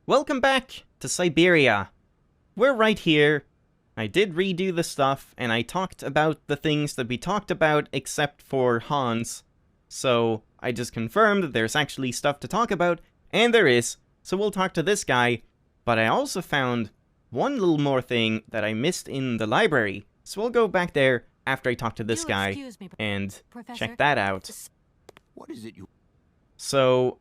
Welcome back to Syberia. We're right here. I did redo the stuff, and I talked about the things that we talked about except for Hans. So I just confirmed that there's actually stuff to talk about, and there is. So we'll talk to this guy. But I also found one little more thing that I missed in the library. So we'll go back there after I talk to this guy and check that out. What is it you... So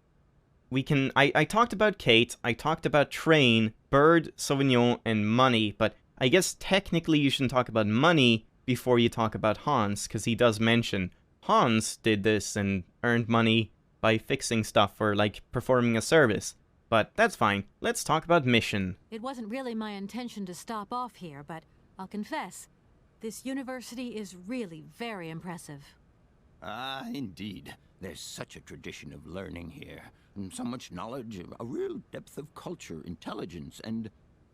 we can... I talked about Kate, I talked about Train, Bird, Sauvignon, and Money, but I guess technically you shouldn't talk about Money before you talk about Hans, because he does mention Hans did this and earned money by fixing stuff or, like, performing a service. But that's fine. Let's talk about Mission. It wasn't really my intention to stop off here, but I'll confess, this university is really very impressive. Ah, indeed. There's such a tradition of learning here. And so much knowledge, a real depth of culture, intelligence, and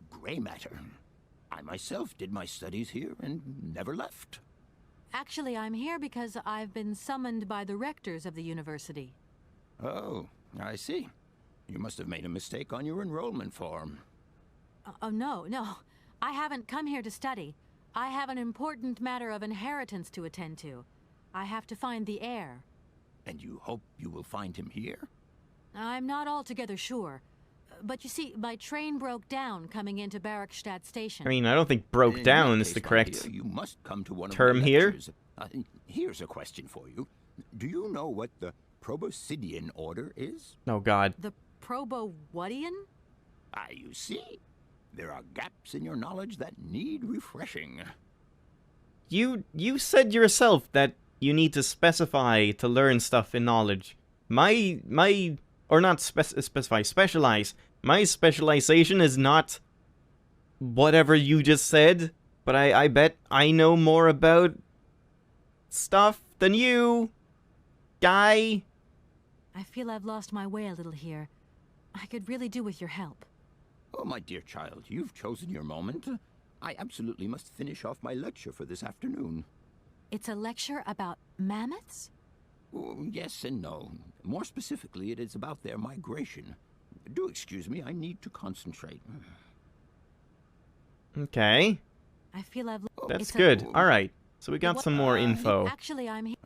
gray matter. I myself did my studies here and never left. Actually, I'm here because I've been summoned by the rectors of the university. Oh, I see. You must have made a mistake on your enrollment form. Oh, no. I haven't come here to study. I have an important matter of inheritance to attend to. I have to find the heir. And you hope you will find him here? I'm not altogether sure. But you see, my train broke down coming into Barrackstadt Station. I mean, I don't think broke down is the correct you must come to one of term my here. lectures. Here's a question for you. Do you know what the Proboscidean order is? Oh, God. The Probo-whatian? Ah, you see? There are gaps in your knowledge that need refreshing. You said yourself that you need to specify to learn stuff in knowledge. Specialize. My specialization is not whatever you just said, but I bet I know more about stuff than you, guy. I feel I've lost my way a little here. I could really do with your help. Oh, my dear child, you've chosen your moment. I absolutely must finish off my lecture for this afternoon. It's a lecture about mammoths? Oh, yes and no. More specifically, it is about their migration. Do excuse me, I need to concentrate. Okay. I feel I've... That's good. Alright, so we got some more info. Actually, I'm here...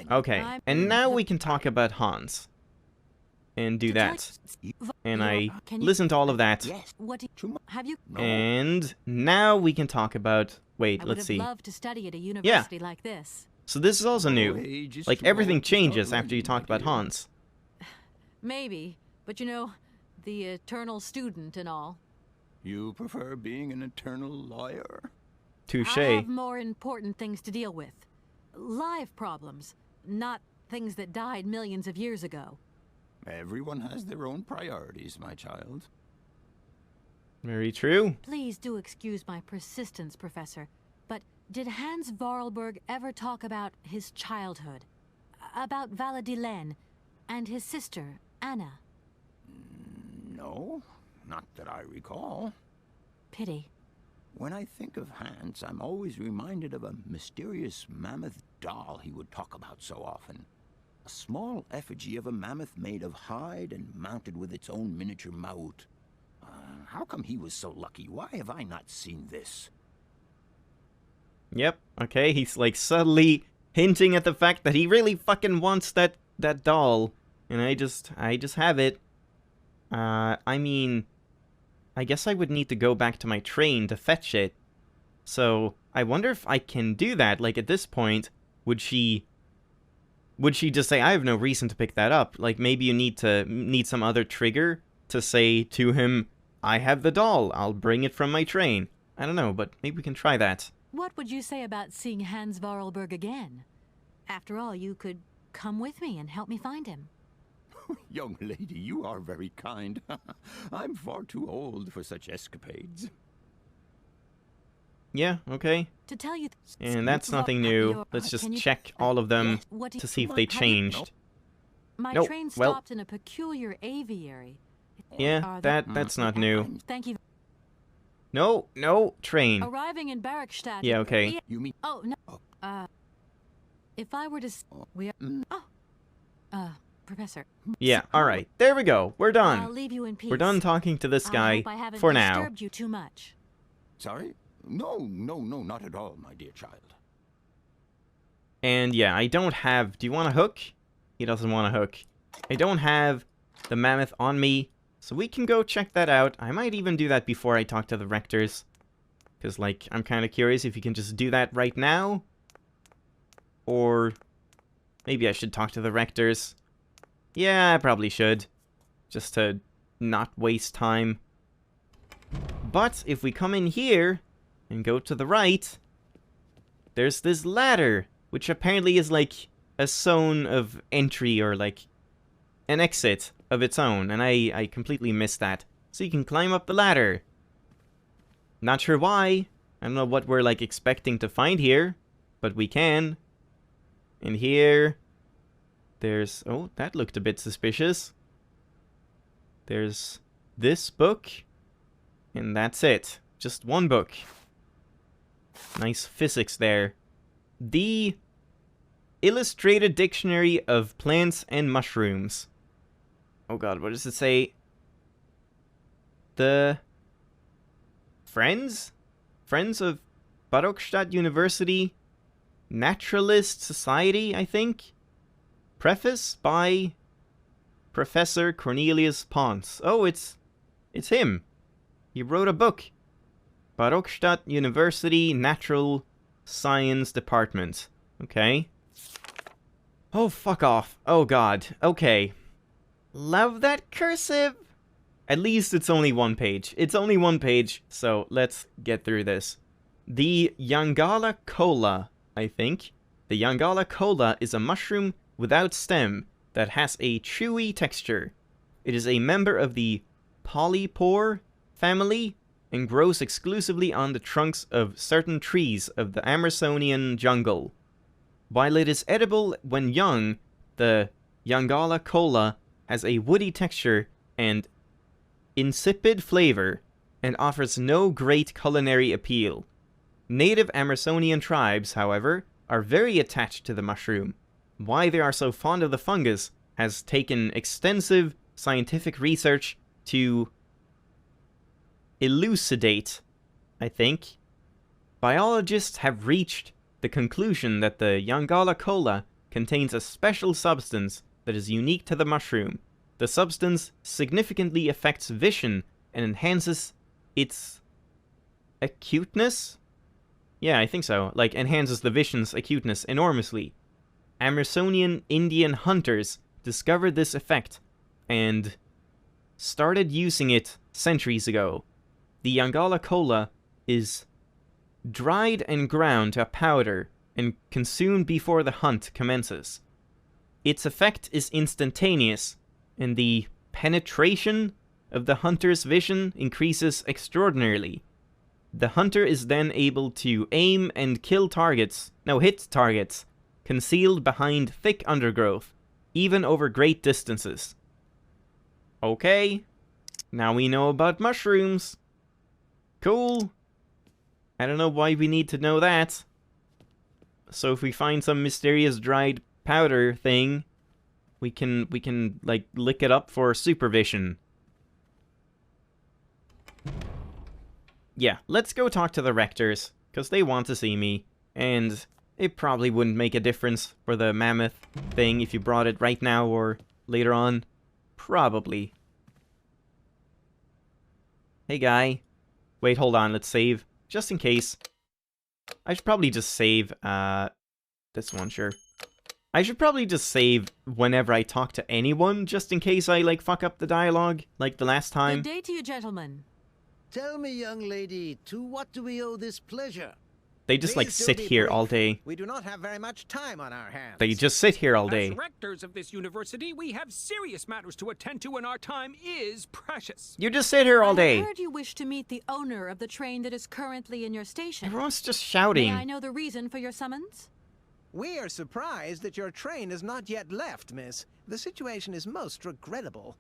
Okay, and now we can talk about Hans. And do that. And I listened to all of that. Yes. What have you... And now we can talk about... Wait, let's see. I would have loved to study at a university like this. So this is also new. Like, everything changes after you talk about Hans. Maybe, but you know, the eternal student and all. You prefer being an eternal lawyer? Touche. I have more important things to deal with. Live problems, not things that died millions of years ago. Everyone has their own priorities, my child. Very true. Please do excuse my persistence, Professor, but did Hans Vorarlberg ever talk about his childhood? About Valadilene and his sister, Anna? No, not that I recall. Pity. When I think of Hans, I'm always reminded of a mysterious mammoth doll he would talk about so often. A small effigy of a mammoth made of hide and mounted with its own miniature maut. How come he was so lucky? Why have I not seen this? Yep, okay, he's like subtly hinting at the fact that he really fucking wants that doll. And I just have it. I mean, I guess I would need to go back to my train to fetch it. So, I wonder if I can do that. Like, at this point, would she just say, I have no reason to pick that up? Like, maybe you need some other trigger to say to him, I have the doll, I'll bring it from my train. I don't know, but maybe we can try that. What would you say about seeing Hans Vorarlberg again? After all, you could come with me and help me find him. Young lady, you are very kind. I'm far too old for such escapades. Yeah, okay. To tell you... And that's nothing new. Let's just check all of them to see if they changed. My Nope, train well... stopped in a peculiar aviary. Yeah, that's not new. Thank you. No, train. Arriving in Barrackstadt... Yeah, okay. You mean... Oh, no. If I were to... We are... Professor. Yeah, alright. There we go. We're I'll done. leave you in peace. We're done talking to this I guy hope I haven't for now. disturbed you too much. Sorry? No, not at all, my dear child. And yeah, I don't have... Do you want a hook? He doesn't want a hook. I don't have the mammoth on me, so we can go check that out. I might even do that before I talk to the rectors. Because, like, I'm kind of curious if you can just do that right now. Or maybe I should talk to the rectors. Yeah, I probably should. Just to not waste time. But if we come in here and go to the right, there's this ladder, which apparently is like a zone of entry or like an exit of its own, and I completely missed that. So you can climb up the ladder. Not sure why. I don't know what we're like expecting to find here, but we can. And here, there's... Oh, that looked a bit suspicious. There's this book, and that's it. Just one book. Nice physics there. The Illustrated Dictionary of Plants and Mushrooms. Oh god, what does it say? The Friends of Barokstadt University Naturalist Society, I think? Preface by Professor Cornelius Pons. Oh, it's him. He wrote a book. Barokstadt University Natural Science Department. Okay. Oh, fuck off. Oh, God. Okay. Love that cursive! At least it's only one page. It's only one page, so let's get through this. The Yangala cola, I think. The Yangala cola is a mushroom without stem that has a chewy texture. It is a member of the polypore family and grows exclusively on the trunks of certain trees of the Amazonian jungle. While it is edible when young, the Yangala cola has a woody texture and insipid flavor, and offers no great culinary appeal. Native Amazonian tribes, however, are very attached to the mushroom. Why they are so fond of the fungus has taken extensive scientific research to elucidate, I think. Biologists have reached the conclusion that the Yangala cola contains a special substance that is unique to the mushroom. The substance significantly affects vision and enhances its acuteness? Yeah, I think so. Like, enhances the vision's acuteness enormously. Amazonian Indian hunters discovered this effect and started using it centuries ago. The Yangala cola is dried and ground to a powder and consumed before the hunt commences. Its effect is instantaneous, and the penetration of the hunter's vision increases extraordinarily. The hunter is then able to aim and hit targets, concealed behind thick undergrowth, even over great distances. Okay, now we know about mushrooms. Cool. I don't know why we need to know that. So if we find some mysterious dried powder thing, we can like lick it up for supervision. Yeah, let's go talk to the rectors, because they want to see me, and it probably wouldn't make a difference for the mammoth thing if you brought it right now or later on. Probably. Hey guy. Wait, hold on, let's save. Just in case. I should probably just save, this one, sure. I should probably just save whenever I talk to anyone, just in case I, like, fuck up the dialogue, like the last time. Good day to you, gentlemen. Tell me, young lady, to what do we owe this pleasure? They just, like, Please do sit be here brief. all day. We do not have very much time on our hands. They just sit here all day. As rectors of this university, we have serious matters to attend to, and our time is precious. You just sit here all I day. heard you wish to meet the owner of the train that is currently in your station. Everyone's just May shouting. I know the reason for your summons? We are surprised that your train has not yet left, miss. The situation is most regrettable.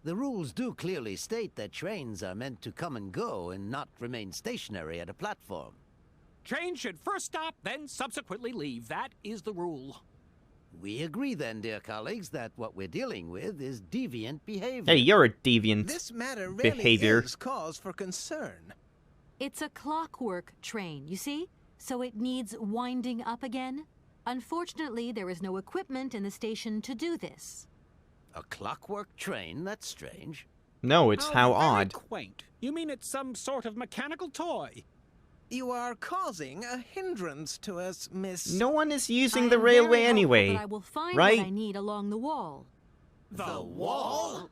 The rules do clearly state that trains are meant to come and go and not remain stationary at a platform. Trains should first stop, then subsequently leave. That is the rule. We agree then, dear colleagues, that what we're dealing with is deviant behavior. Hey, you're a deviant This matter really behavior. is cause for concern. It's a clockwork train, you see? So it needs winding up again. Unfortunately, there is no equipment in the station to do this. A clockwork train? That's strange. No, it's how very odd. Quaint. You mean it's some sort of mechanical toy? You are causing a hindrance to us, Miss... No one is I using the am railway very hopeful anyway. that I will find right? what I need along the wall. The wall?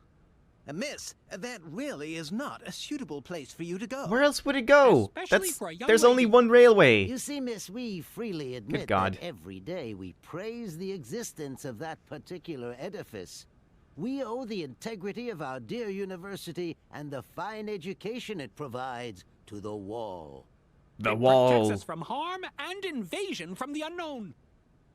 Miss, that really is not a suitable place for you to go. Where else would it go? Especially for a young There's only lady. one railway. You see, miss, we freely admit God. that every day we praise the existence of that particular edifice. We owe the integrity of our dear university and the fine education it provides to the wall. The It wall. protects us from harm and invasion from the unknown.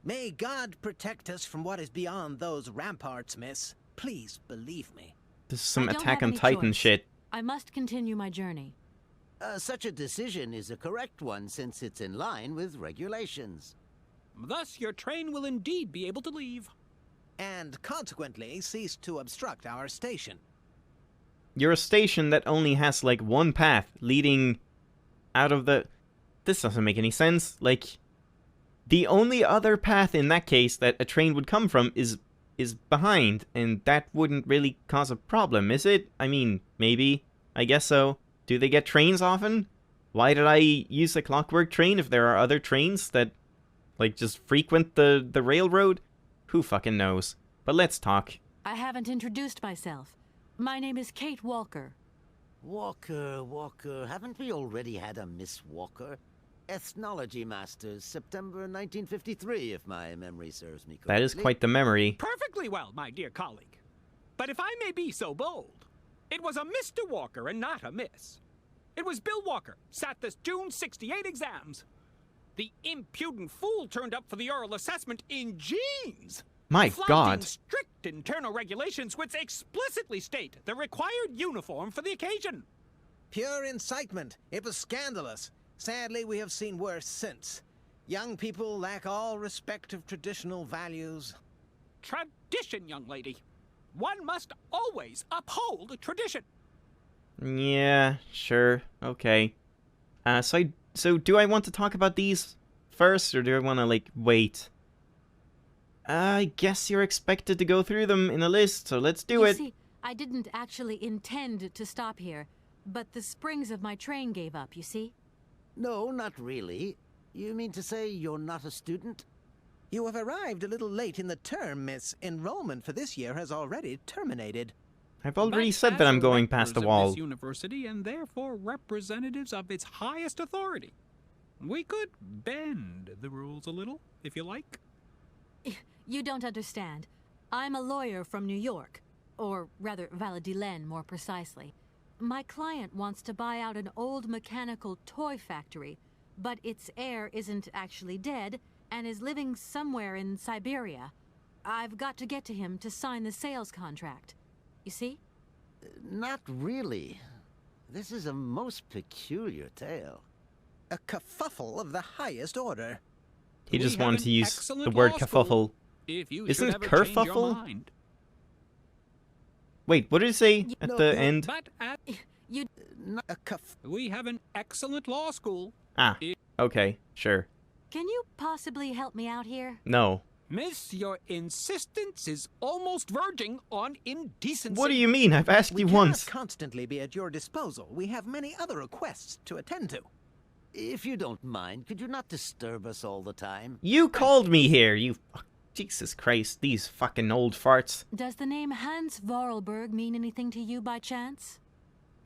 May God protect us from what is beyond those ramparts, Miss. Please believe me. This is some I don't Attack have on any Titan choice. shit. I must continue my journey. Such a decision is a correct one since it's in line with regulations. Thus, your train will indeed be able to leave. And consequently cease to obstruct our station. You're a station that only has like one path leading out of the... This doesn't make any sense. Like, the only other path in that case that a train would come from is behind, and that wouldn't really cause a problem, is it? I mean, maybe. I guess so. Do they get trains often? Why did I use a clockwork train if there are other trains that, like, just frequent the railroad? Who fucking knows? But let's talk. I haven't introduced myself. My name is Kate Walker. Walker, haven't we already had a Miss Walker? Ethnology Masters, September 1953, if my memory serves me correctly. That is quite the memory. Perfectly well, my dear colleague. But if I may be so bold, it was a Mr. Walker and not a Miss. It was Bill Walker, sat this June 68 exams. The impudent fool turned up for the oral assessment in jeans. My flaunting God. strict internal regulations which explicitly state the required uniform for the occasion. Pure incitement. It was scandalous. Sadly, we have seen worse since. Young people lack all respect of traditional values. Tradition, young lady. One must always uphold tradition. Yeah, sure. Okay. So do I want to talk about these first, or do I want to, like, wait? I guess you're expected to go through them in a list, so let's do You it. see, I didn't actually intend to stop here, but the springs of my train gave up, you see? No, not really. You mean to say you're not a student? You have arrived a little late in the term, Miss. Enrollment for this year has already terminated. I've already But said that as I'm going past the rectors of wall. this university and therefore representatives of its highest authority, we could bend the rules a little, if you like. You don't understand. I'm a lawyer from New York. Or rather, Valadilen, more precisely. My client wants to buy out an old mechanical toy factory, but its heir isn't actually dead and is living somewhere in Syberia. I've got to get to him to sign the sales contract. You see? Not really. This is a most peculiar tale. A kerfuffle of the highest order. He just We have wanted an to use excellent the word law school, kerfuffle. If you Isn't should it ever change your kerfuffle? mind. Wait, what did it say at No, the no, end? But You A kerf... we have an excellent law school. Ah, okay, sure. can you possibly help me out here? No. Miss, your insistence is almost verging on indecency. What do you mean? I've asked We you cannot once. constantly be at your disposal. We have many other requests to attend to. If you don't mind, could you not disturb us all the time? You called me here, you... Jesus Christ, these fucking old farts. Does the name Hans Vorarlberg mean anything to you by chance?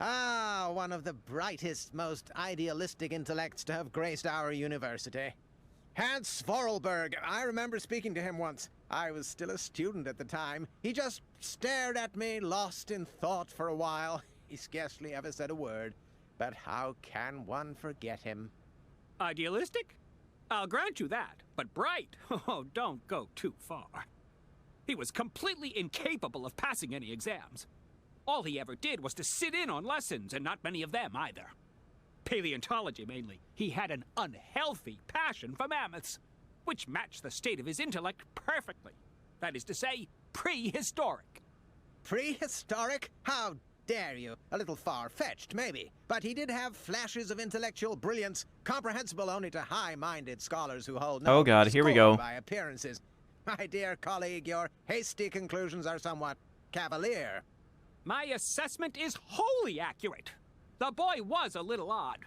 Ah, one of the brightest, most idealistic intellects to have graced our university. Hans Vorarlberg. I remember speaking to him once. I was still a student at the time. He just stared at me, lost in thought for a while. He scarcely ever said a word. But how can one forget him? Idealistic? I'll grant you that. But bright? Oh, don't go too far. He was completely incapable of passing any exams. All he ever did was to sit in on lessons, and not many of them either. Paleontology, mainly. He had an unhealthy passion for mammoths. which matched the state of his intellect perfectly. That is to say, prehistoric. Prehistoric? How dare you? A little far-fetched, maybe. But he did have flashes of intellectual brilliance, comprehensible only to high-minded scholars who hold no Oh God, here we scorn go. by appearances. My dear colleague, your hasty conclusions are somewhat cavalier. My assessment is wholly accurate. The boy was a little odd.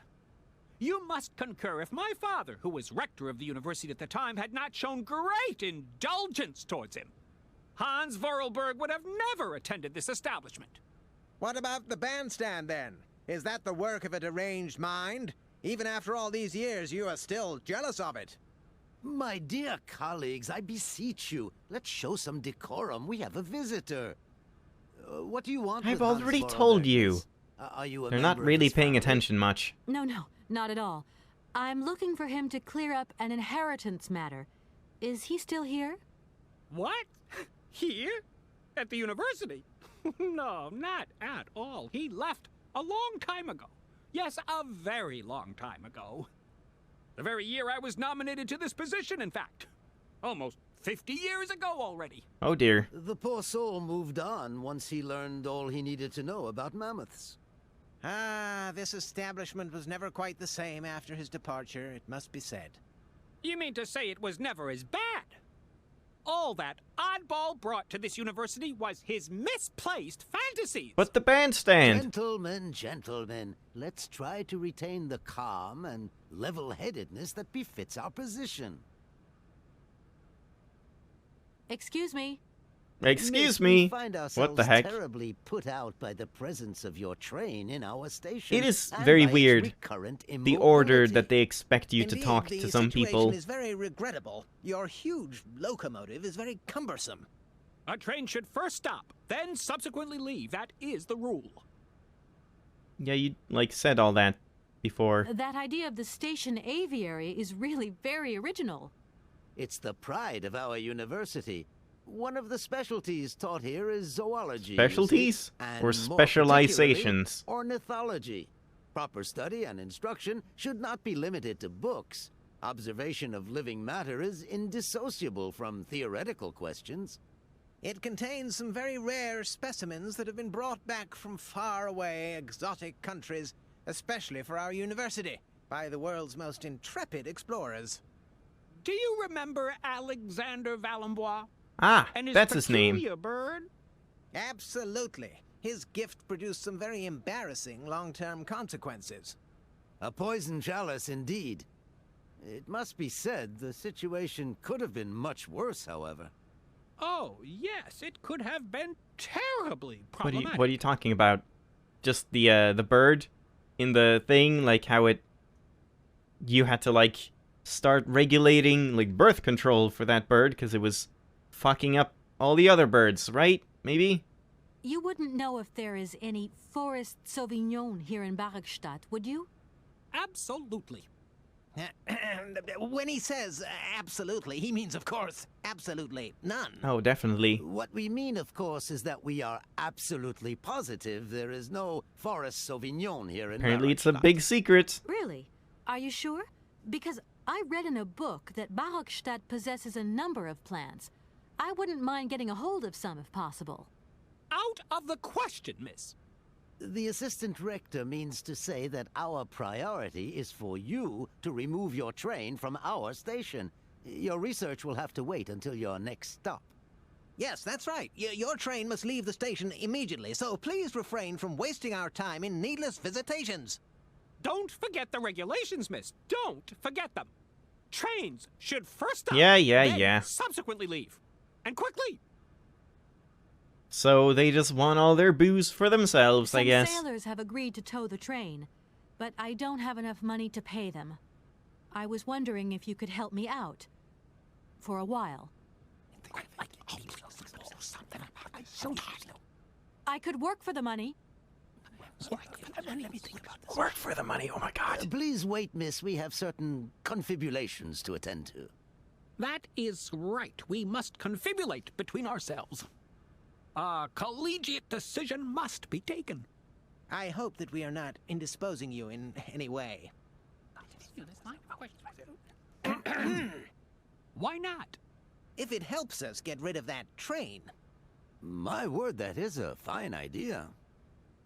You must concur if my father, who was rector of the university at the time, had not shown great indulgence towards him. Hans Vorarlberg would have never attended this establishment. What about the bandstand, then? Is that the work of a deranged mind? Even after all these years, you are still jealous of it. My dear colleagues, I beseech you, let's show some decorum. We have a visitor. What do you want I've with Hans already told Vorarlberg, you. miss? Are you a They're not member of really his paying family? attention much. No, not at all. I'm looking for him to clear up an inheritance matter. Is he still here? What? Here? At the university? No, not at all. He left a long time ago. Yes, a very long time ago. The very year I was nominated to this position, in fact. Almost 50 years ago already. Oh dear. The poor soul moved on once he learned all he needed to know about mammoths. Ah, this establishment was never quite the same after his departure, it must be said. You mean to say it was never as bad? All that oddball brought to this university was his misplaced fantasies. But the bandstand! Gentlemen, let's try to retain the calm and level-headedness that befits our position. Excuse me. Excuse Miss, we me. find What ourselves the heck? terribly put out by the presence of your train in our station. It is and very by its weird, recurrent the order immobility. that they expect you to Indeed, talk the to some people. situation is very regrettable. Your huge locomotive is very cumbersome. A train should first stop, then subsequently leave. That is the rule. Yeah, you, like, said all that before. That idea of the station aviary is really very original. It's the pride of our university. One of the specialties taught here is zoology. you see, Specialties? and Or more specializations? particularly, Ornithology. Proper study and instruction should not be limited to books. Observation of living matter is indissociable from theoretical questions. It contains some very rare specimens that have been brought back from faraway, exotic countries, especially for our university, by the world's most intrepid explorers. Do you remember Alexander Valenbois? Ah, And his that's his name. peculiar bird? Absolutely. His gift produced some very embarrassing long-term consequences. A poison chalice indeed. It must be said, the situation could have been much worse, however. Oh, yes, it could have been terribly What are problematic. you talking about? Just the bird in the thing, like how it... You had to, like, start regulating, like, birth control for that bird, because it was fucking up all the other birds, right? Maybe? You wouldn't know if there is any Forest Sauvignon here in Barrackstadt, would you? Absolutely. When he says absolutely, he means, of course, absolutely none. Oh, definitely. What we mean, of course, is that we are absolutely positive there is no Forest Sauvignon here in Apparently it's a Barrackstadt. big secret. Really? Are you sure? Because I read in a book that Barrackstadt possesses a number of plants. I wouldn't mind getting a hold of some if possible. Out of the question, miss. The assistant rector means to say that our priority is for you to remove your train from our station. Your research will have to wait until your next stop. Yes, that's right. Your train must leave the station immediately, so please refrain from wasting our time in needless visitations. Don't forget the regulations, miss. Don't forget them. Trains should first stop, Yeah, then subsequently leave. And quickly. So they just want all their booze for themselves, I Some guess. sailors have agreed to tow the train, but I don't have enough money to pay them. I was wondering if you could help me out. For a while. I could work for the money. Work for the money, oh my god. Please wait, miss. We have certain confibulations to attend to. That is right. We must confibulate between ourselves. A collegiate decision must be taken. I hope that we are not indisposing you in any way. Why not? If it helps us get rid of that train. My word, that is a fine idea.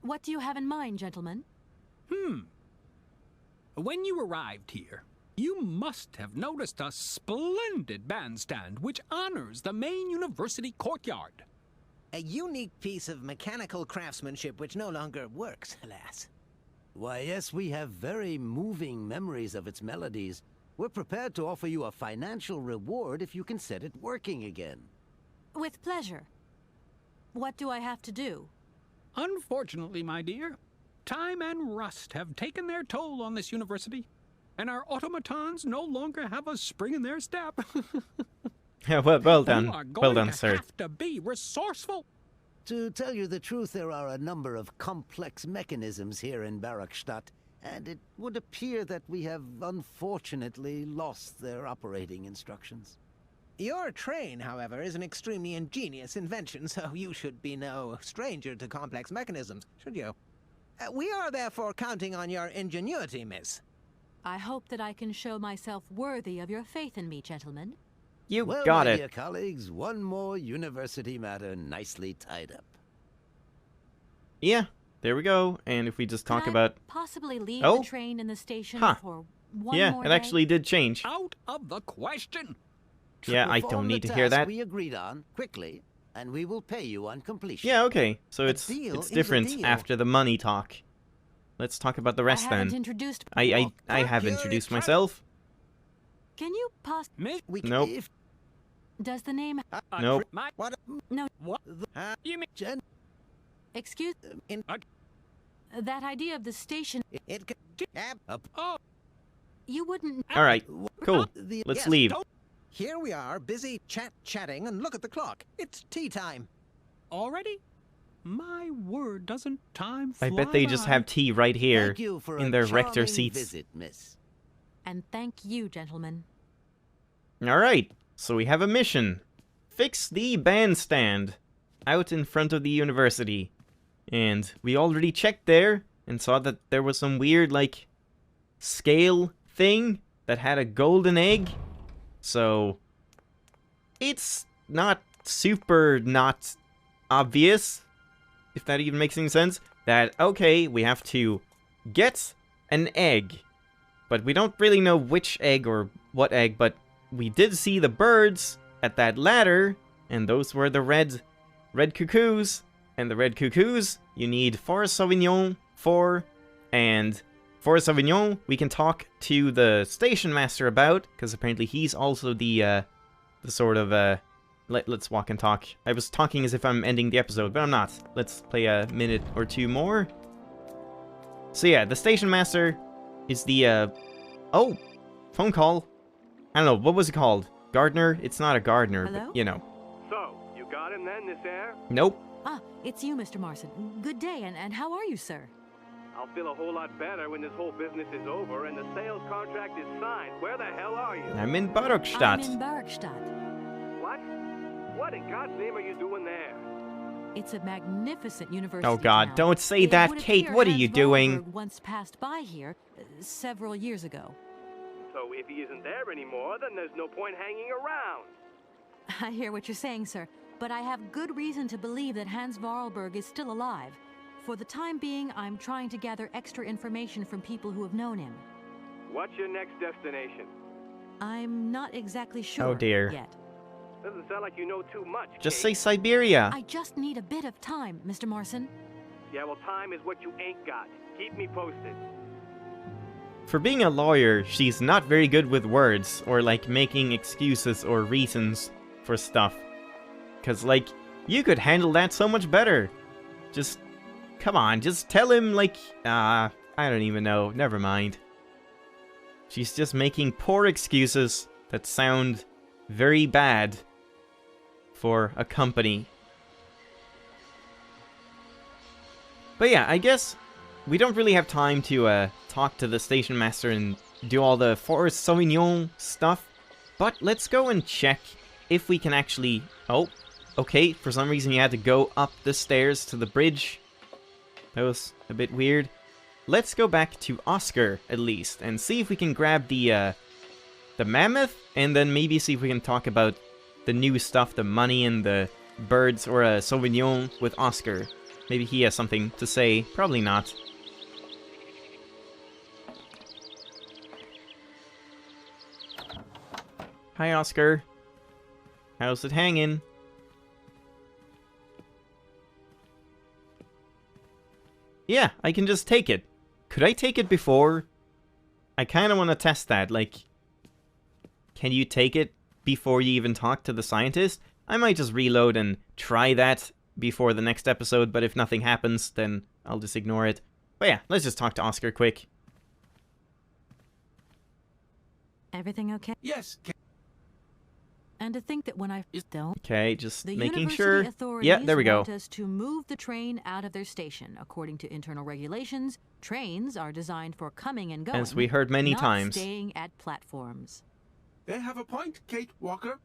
What do you have in mind, gentlemen? When you arrived here, you must have noticed a splendid bandstand which honors the main university courtyard. A unique piece of mechanical craftsmanship which no longer works, alas. Why, yes, we have very moving memories of its melodies. We're prepared to offer you a financial reward if you can set it working again. With pleasure. What do I have to do? Unfortunately, my dear, time and rust have taken their toll on this university, and our automatons no longer have a spring in their step. Yeah, well done. You are Well going done, to sir. have to be resourceful. To tell you the truth, there are a number of complex mechanisms here in Barakstadt, and it would appear that we have unfortunately lost their operating instructions. Your train, however, is an extremely ingenious invention, so you should be no stranger to complex mechanisms, should you? We are therefore counting on your ingenuity, miss. I hope that I can show myself worthy of your faith in me, gentlemen. You Well, got my it. dear colleagues, one more university matter nicely tied up. Yeah, there we go. And if we just talk Could I about... possibly leave Oh. the train in the station Huh. for one Yeah, more it day? actually did change. Out of the question. Yeah, I Perform don't the need to hear task that. we agreed on, quickly, and we will pay you on completion. Yeah, okay. So A it's deal it's is a different deal. after the money talk. Let's talk about the rest I haven't then. introduced... I have You're introduced in myself. Can you Miss, We Nope. If, Does the name... Nope. what? No, What? You mean? Gen, excuse... in, That idea of the station... it can, ab, Oh, You wouldn't... All right, cool. the, Let's yes, leave. don't- Here we are, busy chatting, and look at the clock. It's tea time. already? My word, doesn't time fly I bet they just by? have tea right here Thank you for in a their rector charming seats. visit, miss. And thank you, gentlemen. All right, so we have a mission. Fix the bandstand out in front of the university. And we already checked there and saw that there was some weird, like, scale thing that had a golden egg. So, it's not super not obvious, if that even makes any sense, that, okay, we have to get an egg. But we don't really know which egg or what egg, but we did see the birds at that ladder, and those were the red cuckoos. And the red cuckoos, you need 4 Sauvignon, 4, and 4 Sauvignon we can talk to the station master about, because apparently he's also the sort of, let's walk and talk. I was talking as if I'm ending the episode, but I'm not. Let's play a minute or two more. So yeah, the station master is the, oh, phone call. I don't know, what was it called? Gardener? It's not a gardener, Hello? but, you know. So, you got him then, this air? Nope. Ah, it's you, Mr. Marson. Good day, and how are you, sir? I'll feel a whole lot better when this whole business is over and the sales contract is signed. Where the hell are you? I'm in Barakstadt. I'm in Barakstadt. What? What in God's name are you doing there? It's a magnificent university Oh god, town. don't say It that, would Kate. appear What are Hans you doing? Wahlberg once passed by here several years ago. So if he isn't there anymore, then there's no point hanging around. I hear what you're saying, sir, but I have good reason to believe that Hans Wahlberg is still alive. For the time being, I'm trying to gather extra information from people who have known him. What's your next destination? I'm not exactly sure Oh, dear. yet. Doesn't sound like you know too much, Just say Kate. Siberia. I just need a bit of time, Mr. Marson. Yeah, well, time is what you ain't got. Keep me posted. For being a lawyer, she's not very good with words, or like making excuses or reasons for stuff. Cause like, you could handle that so much better. Just, come on, just tell him like, I don't even know, never mind. She's just making poor excuses that sound very bad for a company. But yeah, I guess we don't really have time to talk to the station master and do all the Forest Sauvignon stuff. But let's go and check if we can actually... Oh, okay, for some reason you had to go up the stairs to the bridge. That was a bit weird. Let's go back to Oscar, at least, and see if we can grab the the mammoth, and then maybe see if we can talk about the new stuff, the money and the birds, or a Sauvignon with Oscar. Maybe he has something to say. Probably not. Hi, Oscar. How's it hanging? Yeah, I can just take it. Could I take it before? I kind of want to test that. Like, can you take it before you even talk to the scientist? I might just reload and try that before the next episode, but if nothing happens, then I'll just ignore it. But yeah, let's just talk to Oscar quick. Everything okay? Yes, And to think that when I don't, Okay, just the making university sure. authorities Yeah, there we go. want us to move the train out of their station. According to internal regulations, trains are designed for coming and going. As we heard many not times. staying at platforms. they have a point, Kate Walker.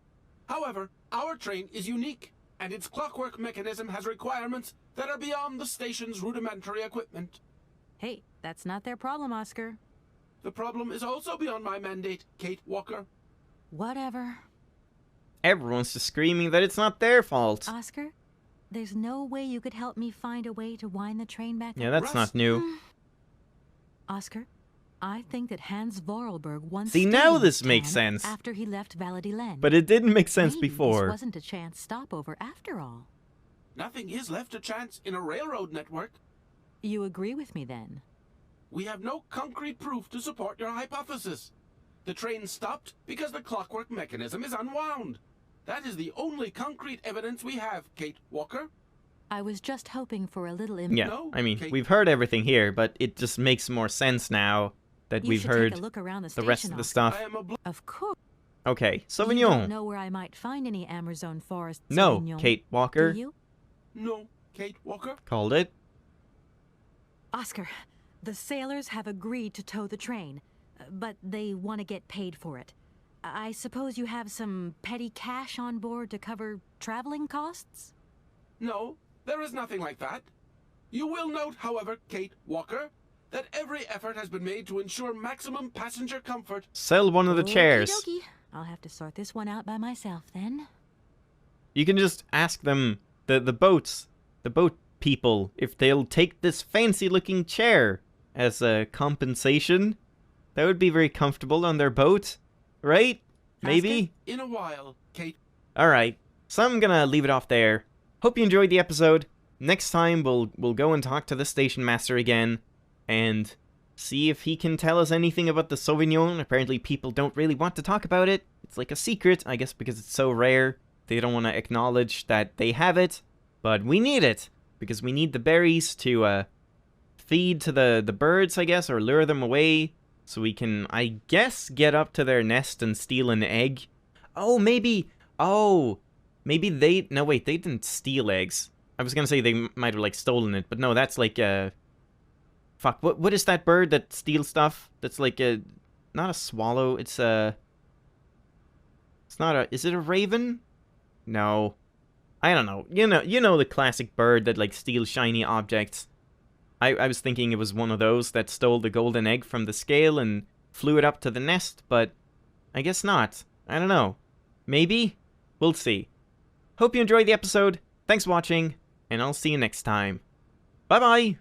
However, our train is unique, and its clockwork mechanism has requirements that are beyond the station's rudimentary equipment. Hey, that's not their problem, Oscar. The problem is also beyond my mandate, Kate Walker. Whatever. Everyone's just screaming that it's not their fault. Oscar, there's no way you could help me find a way to wind the train back Yeah, up? that's Russ. not new. Oscar, I think that Hans Vorarlberg once See, stayed now in this town makes sense. after he left Valadilen. But it didn't make sense Maybe before. This wasn't a chance stopover after all. Nothing is left to chance in a railroad network. You agree with me then? We have no concrete proof to support your hypothesis. The train stopped because the clockwork mechanism is unwound. That is the only concrete evidence we have, Kate Walker. I was just hoping for a little Yeah, No, I mean, Kate. we've heard everything here, but it just makes more sense now that You we've should heard take a look around the the rest station, of the Oscar. stuff. I am a Of course. Okay, You don't Sauvignon. know where I might find any Amazon forest No, Sauvignon, Kate Walker. do you? No, Kate Walker. Called it. Oscar, the sailors have agreed to tow the train, but they want to get paid for it. I suppose you have some petty cash on board to cover traveling costs? No, there is nothing like that. You will note, however, Kate Walker, that every effort has been made to ensure maximum passenger comfort. Sell one of the chairs. Okey-dokey. I'll have to sort this one out by myself then. You can just ask them, the boat people, if they'll take this fancy looking chair as a compensation. That would be very comfortable on their boat, right? Maybe? In a while, Kate. Alright, so I'm gonna leave it off there. Hope you enjoyed the episode. Next time we'll go and talk to the station master again and see if he can tell us anything about the Sauvignon. Apparently people don't really want to talk about it. It's like a secret, I guess because it's so rare. They don't want to acknowledge that they have it, but we need it because we need the berries to feed to the birds, I guess, or lure them away so we can, I guess, get up to their nest and steal an egg. Oh, maybe they, no wait, they didn't steal eggs. I was gonna say they might have like stolen it, but no, that's like fuck, what is that bird that steals stuff? That's like not a swallow, it's not a, is it a raven? No. I don't know. You know the classic bird that like steals shiny objects. I was thinking it was one of those that stole the golden egg from the scale and flew it up to the nest, but I guess not. I don't know. Maybe? We'll see. Hope you enjoyed the episode. Thanks for watching, and I'll see you next time. Bye-bye!